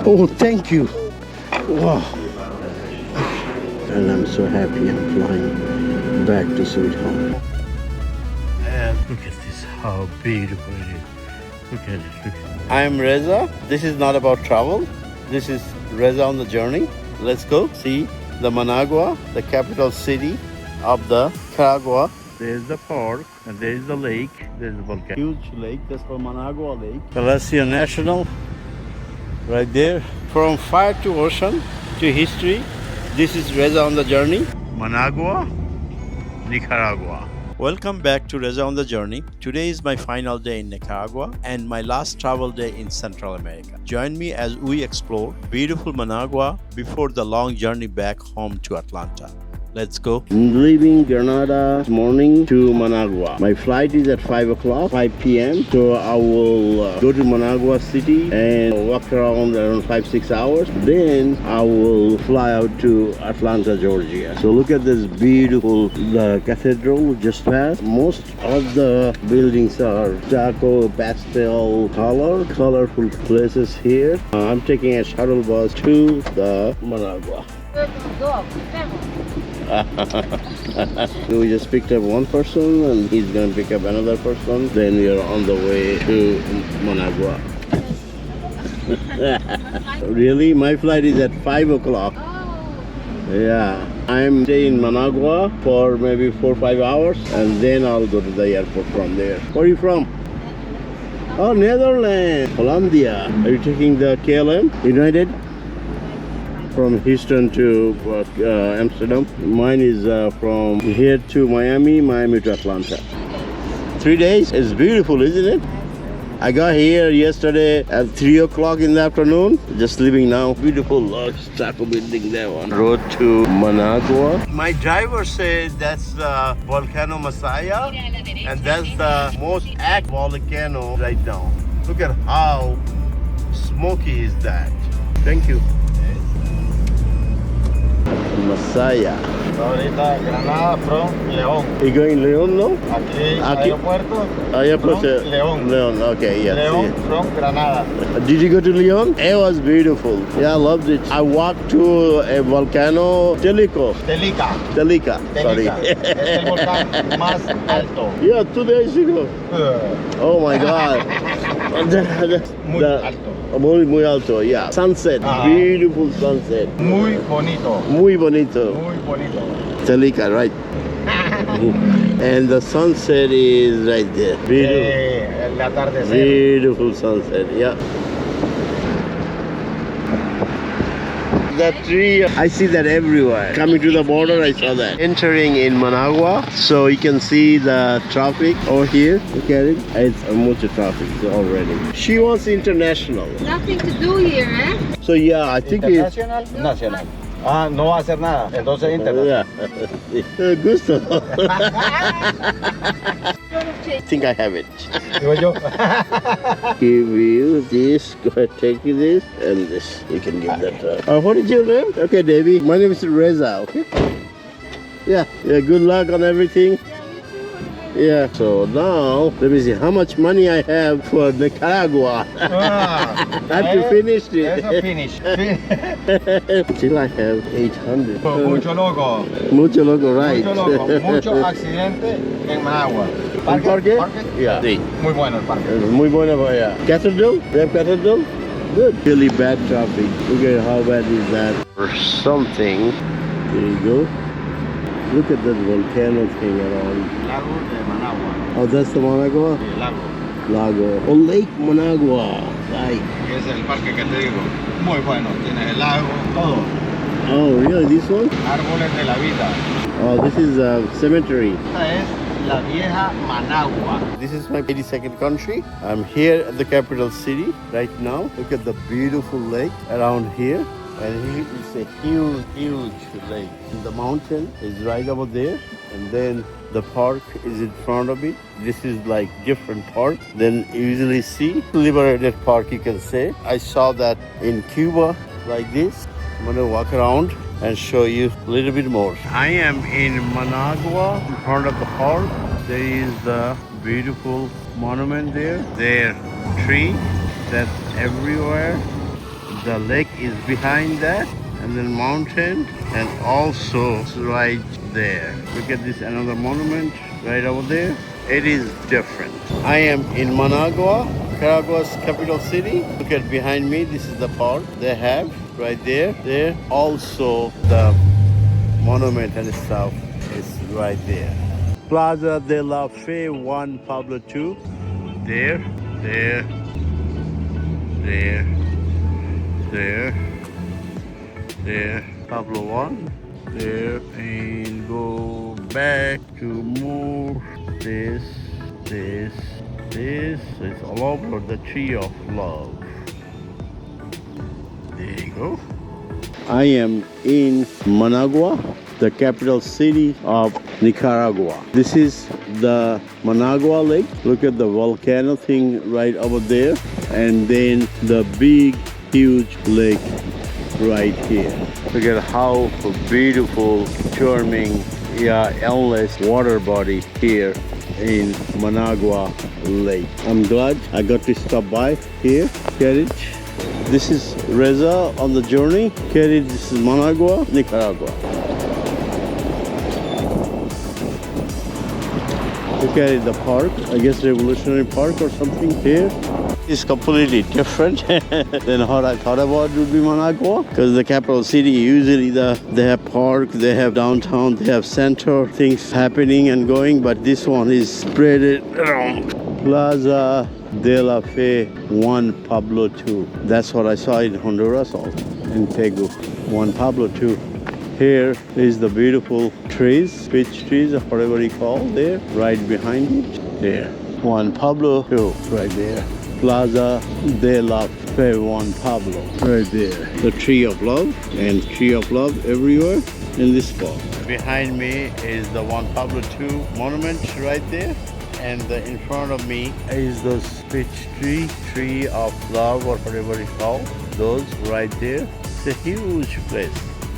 Oh, thank you. Wow. And I'm so happy I'm flying back to Sweet Home. And look at this, how beautiful it is. Look at it. Look at it. I am Reza. This is not about travel. This is Reza on the journey. Let's go see the Managua, the capital city of the Nicaragua. There's the park, and there's the lake. There's the volcano. Huge lake. That's for Managua Lake. Palacio National, right there. From fire to ocean to history, this is Reza on the journey. Managua, Nicaragua. Welcome back to Reza on the Journey. Today is my final day in Nicaragua and my last travel day in Central America. Join me as we explore beautiful Managua before the long journey back home to Atlanta. Let's go. I'm leaving Granada this morning to Managua. My flight is at 5 o'clock, 5 p.m. So I will go to Managua city and walk around 5-6 hours. Then I will fly out to Atlanta, Georgia. So look at this beautiful cathedral just passed. Most of the buildings are charcoal, pastel color, colorful places here. I'm taking a shuttle bus to the Managua. We just picked up one person and he's gonna pick up another person. Then we are on the way to Managua. Really? My flight is at 5 o'clock. Yeah. I'm staying in Managua for maybe 4 or 5 hours and then I'll go to the airport from there. Where are you from? Oh, Netherlands. Colombia. Are you taking the KLM? United? From Houston to Amsterdam. Mine is from here to Miami, Miami to Atlanta. 3 days. It's beautiful, isn't it? I got here yesterday at 3 o'clock in the afternoon. Just leaving now. Beautiful large stucco building there on road to Managua. My driver said that's the volcano Masaya, and that's the most active volcano right now. Look at how smoky is that. Thank you. Masaya. Ahorita Granada from León. You going León, no? Aquí aeropuerto. Airport from León. León, okay, yes. León from Granada. Did you go to León? It was beautiful. Yeah, I loved it. I walked to a volcano, Telica. Sorry. Es el volcán más alto. Yeah, 2 days ago. Oh my God. Muy alto. Muy alto, yeah. Sunset, beautiful sunset. Muy bonito. Muy bonito. Muy bonito. Telica, right? And the sunset is right there. Beautiful. El atardecer. Beautiful sunset, yeah. That tree, I see that everywhere. Coming to the border, I saw that. Entering in Managua, so you can see the traffic over here. Look at it. It's much traffic already. She wants international. Nothing to do here, eh? So yeah, I think Internacional, nacional. Ah, no va a hacer nada. Entonces internacional. Yeah. Gusto. I think I have it. Digo yo. Give you this, go ahead, take you this, and this. You can give that. What is your name? Okay, Debbie. My name is Reza, okay? Yeah, good luck on everything. Yeah, so now, let me see how much money I have for Nicaragua. I have to finish it. Eso finish. Still I have 800. Mucho loco. Mucho loco, right? Mucho loco. Mucho accidente en Managua. ¿El parque? Yeah. Sí. Muy bueno el parque. Muy bueno para allá. Cathedral? They have cathedral? Good. Really bad traffic. Look at how bad is that. Or something. There you go. Look at that volcano thing around. Lago de Managua. Oh, that's the Managua? Sí, lago. Lago. Oh, Lake Managua. Right. Es el parque que te digo. Muy bueno. Tiene el lago, todo. Oh, really? This one? Árboles de la vida. Oh, this is a cemetery. Esta es la vieja Managua. This is my 82nd country. I'm here at the capital city right now. Look at the beautiful lake around here. And it's a huge lake. The mountain is right over there. And then the park is in front of it. This is like different park than you usually see. Liberated Park, you can say. I saw that in Cuba like this. I'm gonna walk around and show you a little bit more. I am in Managua, in front of the park. There is the beautiful monument there. There, tree. That's everywhere. The lake is behind that, and then mountain, and also it's right there. Look at this, another monument right over there. It is different. I am in Managua, Nicaragua's capital city. Look at behind me. This is the park they have right there. There also the monument and stuff is right there. Plaza de la Fe 1, Pablo 2. There, there, there, there, Pablo 1, there, and go back to more. This. It's all over the tree of love. There you go. I am in Managua, the capital city of Nicaragua. This is the Managua Lake. Look at the volcano thing right over there. And then the big, huge lake right here. Look at how beautiful, charming, endless water body here in Managua Lake. I'm glad I got to stop by here, Carriage. This is Reza on the journey. Carriage, this is Managua, Nicaragua. Look at the park, I guess Revolutionary Park or something here. It's completely different than what I thought about would be Managua, because the capital city usually they have park, they have downtown, they have center, things happening and going, but this one is spread around. Plaza de la Fe 1, Pablo 2. That's what I saw in Honduras also, in Tegu. 1 Pablo 2. Here is the beautiful trees, peach trees or whatever you call there, right behind it. There. 1 Pablo 2, right there. Plaza de la Fe 1 Pablo, right there. The tree of love, and tree of love everywhere in this spot. Behind me is the 1 Pablo 2 monument right there. And in front of me is the peach tree of love or whatever it's called. Those right there. It's a huge place.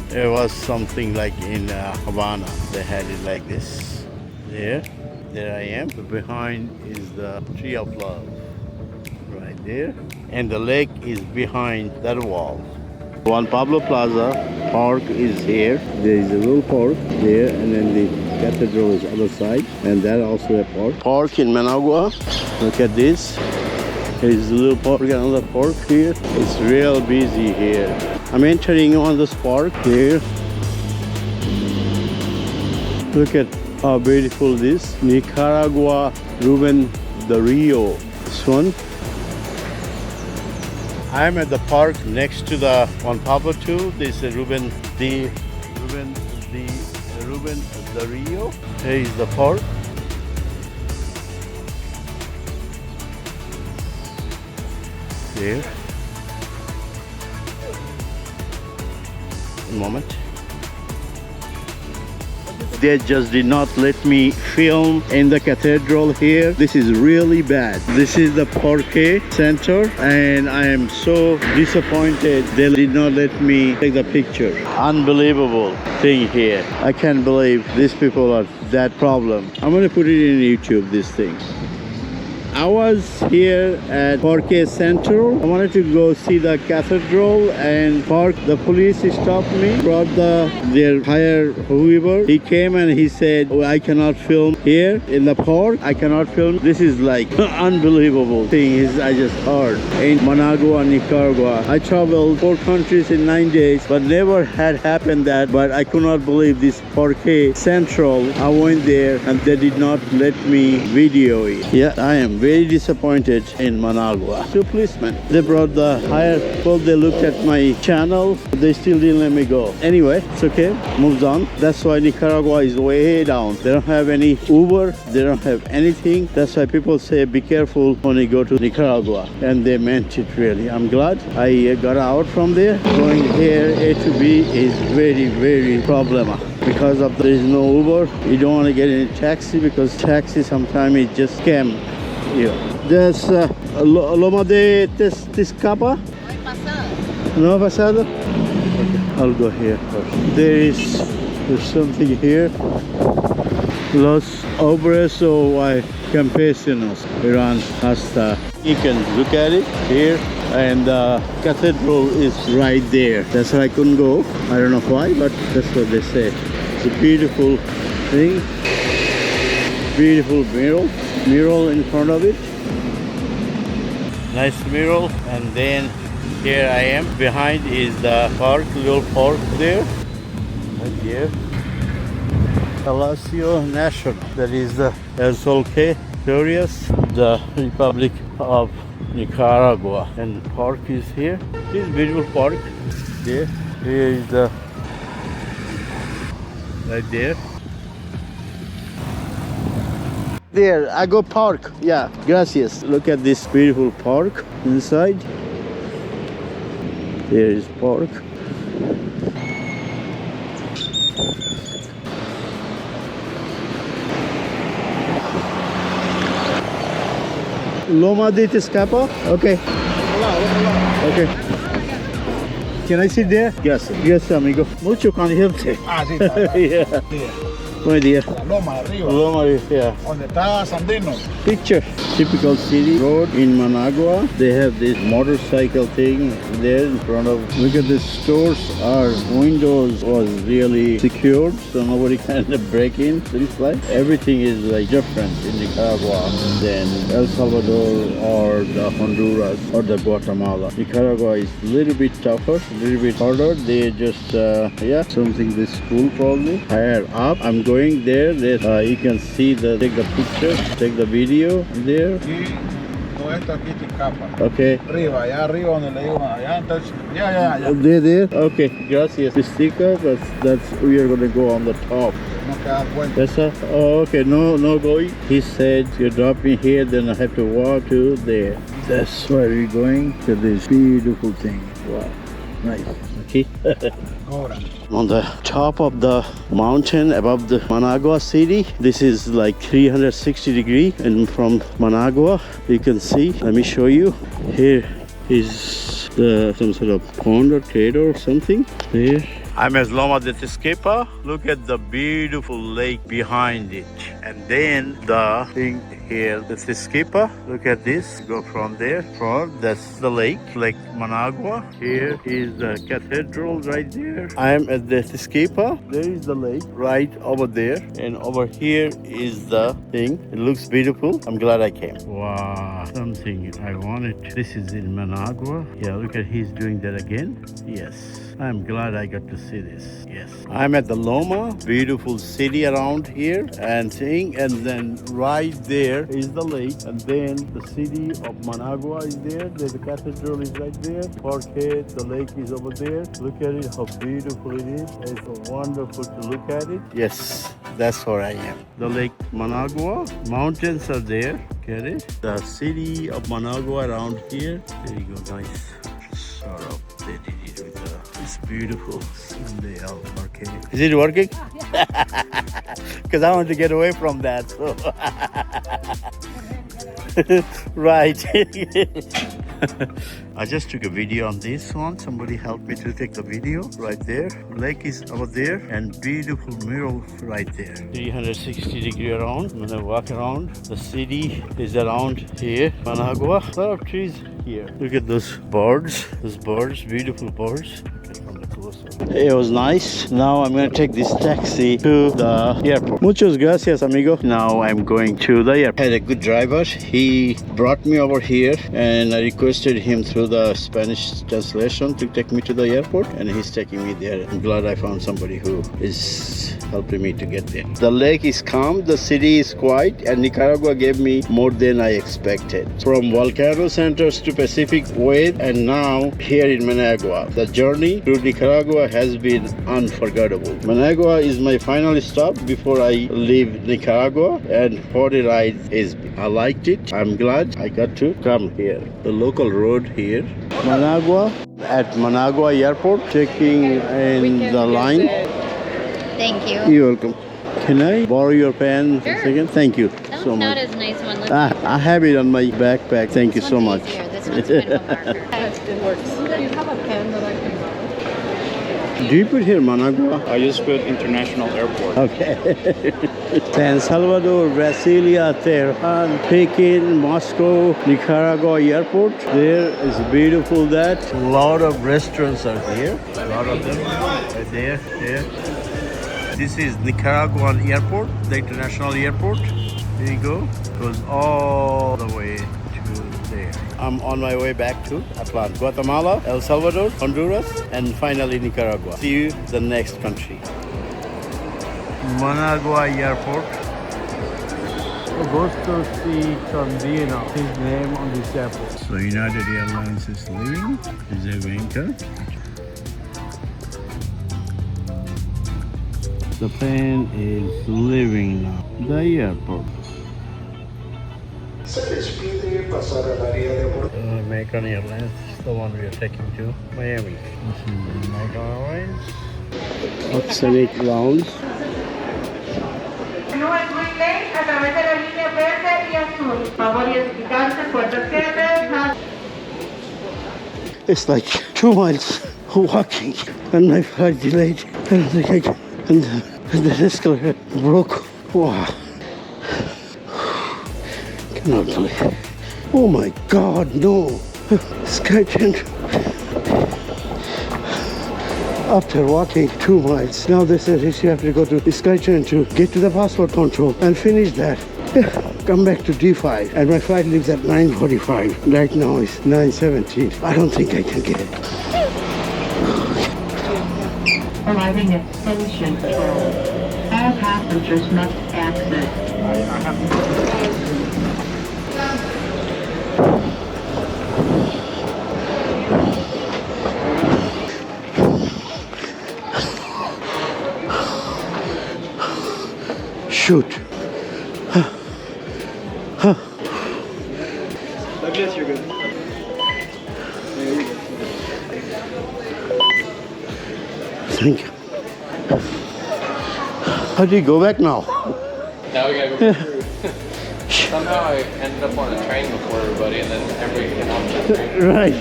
It was something like in Havana. They had it like this. There I am. Behind is the tree of love. Right there. And the lake is behind that wall. 1 Pablo Plaza park is here. There is a little park there, and then the cathedral is other side, and that also a park. Park in Managua. Look at this. There's a little park, another park here. It's real busy here. I'm entering on this park here. Look at how beautiful this Nicaragua Ruben de Rio. This one. I'm at the park next to the 1 Pablo 2. This is Ruben de Rio. Here is the park. There. A moment. They just did not let me film in the cathedral here. This is really bad. This is the Parque Center, and I am so disappointed they did not let me take the picture. Unbelievable thing here. I can't believe these people are that problem. I'm gonna put it in YouTube, this thing. I was here at Parque Central. I wanted to go see the cathedral and park. The police stopped me, brought their higher whoever. He came and he said, oh, I cannot film here in the park. I cannot film. This is like unbelievable thing I just heard. In Managua, Nicaragua. I traveled 4 countries in 9 days, but never had happened that. But I could not believe this Parque Central. I went there and they did not let me video it. Yeah, I am very disappointed in Managua. 2 policemen. They brought the higher, well, they looked at my channel. They still didn't let me go. Anyway, it's okay. Moves on. That's why Nicaragua is way down. They don't have any Uber. They don't have anything. That's why people say be careful when you go to Nicaragua. And they meant it really. I'm glad I got out from there. Going here A to B is very, very problematic. Because of there is no Uber. You don't want to get in a taxi because taxi sometimes is just scam. Yeah. There's Loma de Tiscapa. No pasado? Okay, I'll go here first. There's something here. Los Obras o Campesinos, Iran hasta. You can look at it here, and the cathedral is right there. That's why I couldn't go. I don't know why, but that's what they say. It's a beautiful thing. Beautiful mural in front of it. Nice mural, and then here I am. Behind is the park, little park there. Right here. Palacio National. That is the El Solque Glorious, the Republic of Nicaragua. And the park is here. This beautiful park. There. Here is the right there. There, I go park. Yeah, gracias. Look at this beautiful park inside. There is park. Loma de Tiscapa? Okay. Okay. Can I sit there? Yes. Yes, amigo. Mucho caliente. Ah, sí, está. Yeah. Sí. Buen día. La loma de arriba. Loma, yeah. Donde está Sandino. Picture. Typical city road in Managua. They have this motorcycle thing there in front of. Look at the stores. Our windows was really secured, so nobody can break in. Things like everything is like different in Nicaragua than El Salvador or the Honduras or the Guatemala. Nicaragua is a little bit tougher, a little bit harder. They just something this school probably higher up. I'm going there. You can see take the picture, take the video there. Y todo esto aquí Tiscapa. Okay. Arriba, allá arriba donde le digo, allá entonces, ya. There. Okay, gracias. Tistica, that's we are gonna go on the top. No queda vuelta. Yes, sir. Oh, okay, no going. He said you drop me here, then I have to walk to there. That's where we're going to this beautiful thing. Wow, nice. Okay. On the top of the mountain above the Managua city, this is like 360 degrees, and from Managua you can see, let me show you. Here is some sort of pond or crater or something there. I'm at Loma de Tiscapa. Look at the beautiful lake behind it, and then the thing here, the Tiscapa. Look at this. Go from there. That's the lake, Lake Managua. Here is the cathedral right there. I'm at the Tiscapa. There is the lake right over there, and over here is the thing. It looks beautiful. I'm glad I came. Wow, something I wanted. This is in Managua. Yeah, look at he's doing that again. Yes. I'm glad I got to see this. Yes. I'm at the Loma, beautiful city around here, and then right there is the lake, and then the city of Managua is there. The cathedral is right there. Parque, the lake is over there. Look at it, how beautiful it is. It's so wonderful to look at it. Yes, that's where I am. The Lake Managua, mountains are there. Get it? The city of Managua around here. There you go, nice. Sort of, they did it with it's beautiful. They are working. Is it working? Because I want to get away from that. So. Right. I just took a video on this one. Somebody helped me to take the video right there. Lake is over there and beautiful mural right there. 360 degree around. I'm gonna walk around. The city is around here. Managua. A lot of trees here. Look at those birds. Those birds, beautiful birds. It was nice. Now I'm going to take this taxi to the airport. Muchas gracias, amigo. Now I'm going to the airport. I had a good driver. He brought me over here, and I requested him through the Spanish translation to take me to the airport, and he's taking me there. I'm glad I found somebody who is helping me to get there. The lake is calm, the city is quiet, and Nicaragua gave me more than I expected. From volcano centers to Pacific wave, and now here in Managua. The journey through Nicaragua has been unforgettable. Managua is my final stop before I leave Nicaragua, and what a ride is. I liked it. I'm glad I got to come here. The local road here, Managua, at Managua Airport, checking in the line. Thank you. You're welcome. Can I borrow your pen for a second? Thank you so Not much. as nice one. I have it on my backpack. Thank you so much. Easier. This one's kind of a marker. It works. Do you have a pen that I can borrow? Do you put here Managua? I just put International Airport. Okay. San Salvador, Brasilia, Tehran, Pekin, Moscow, Nicaragua Airport. There is beautiful that. A lot of restaurants are here. A lot of them. Right there. This is Nicaraguan Airport, the international airport. Here you go. Goes all the way to there. I'm on my way back to Atlanta, Guatemala, El Salvador, Honduras, and finally Nicaragua. See you the next country. Managua Airport. Augusto C. Candina, his name on this airport. So United Airlines is leaving. Is Avianca. The plane is leaving now. The airport. American Airlines is the one we are taking to Miami. This is American Airlines. Oceanic Lounge. A través de la línea verde y azul. Favor identificarse, puerta 7. It's like 2 miles walking and my flight delayed. I don't think I can. And the escalator broke. Wow. Cannot believe. Oh my God, no. Skytrain. After walking 2 miles, now they said you have to go to the Skytrain to get to the passport control and finish that. Come back to D5, and my flight leaves at 9:45. Right now it's 9:17. I don't think I can get it. Arriving at Station Control. All passengers must exit. Shoot. Douglas, you're good. Thank you. How do you go back now? Now we gotta go through. Somehow I ended up on a train before everybody, and then everybody came off the train. Right.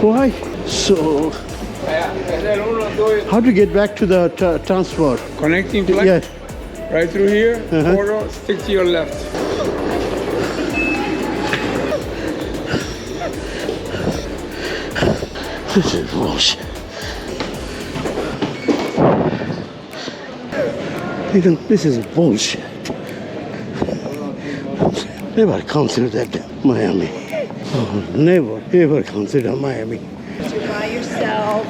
Why? So, how to get back to the transfer? Connecting flight, Yeah. right through here, Uh-huh. corridor, stick to your left. This is bullshit. This is bullshit. Never consider that Miami. Oh, never, ever consider Miami. You're by yourself.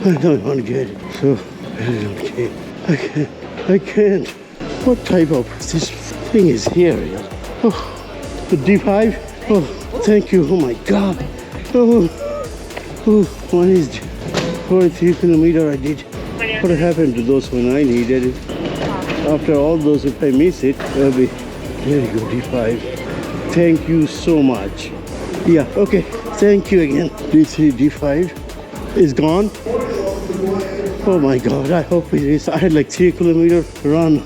I don't want to get it. So, I can't. What type of this thing is here? Oh, the D5? Oh, thank you. Oh my God. Oh, one is 43 kilometer I did. What happened to those when I needed it? After all those, if I miss it, it'll be very good D5. Thank you so much. Yeah, okay. Thank you again. D3, D5 is gone. Oh my God, I hope it is. I had like 3 kilometer run.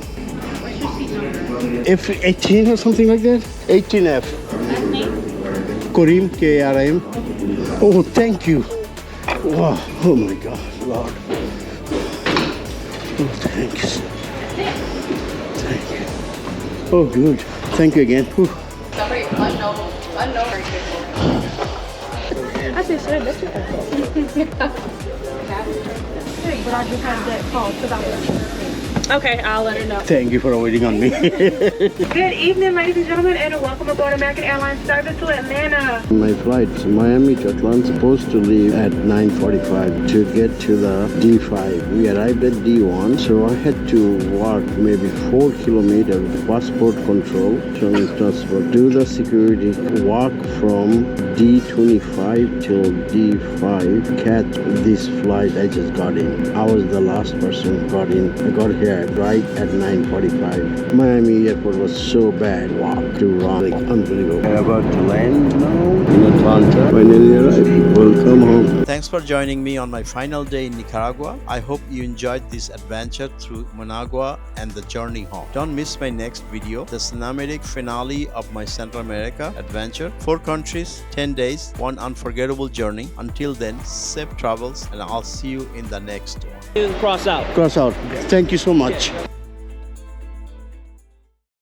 F18 or something like that? 18F. Karim, K-A-R-I-M. Oh, thank you. Wow. Oh my God, Lord. Oh, thanks. Thank you. Oh, good. Thank you again. Whew. Somebody unknown. I said, sure, that's your But I just had that call Okay, I'll let her know. Thank you for waiting on me. Good evening, ladies and gentlemen, and welcome aboard American Airlines service to Atlanta. My flight from Miami to Atlanta supposed to leave at 9:45 to get to the D5. We arrived at D1, so I had to walk maybe 4 kilometers with passport control, do the security, walk from D25 till D5, catch this flight I just got in. I was the last person who got in. I got here bad right at 9:45. Miami airport was so bad. Wow, too wrong. Like unbelievable. We're about to land now in Atlanta. Finally arrived. Welcome home. Thanks for joining me on my final day in Nicaragua. I hope you enjoyed this adventure through Managua and the journey home. Don't miss my next video, the cinematic finale of my Central America adventure. 4 countries, 10 days, one unforgettable journey. Until then, safe travels, and I'll see you in the next one. Cross out. Cross out. Thank you so much.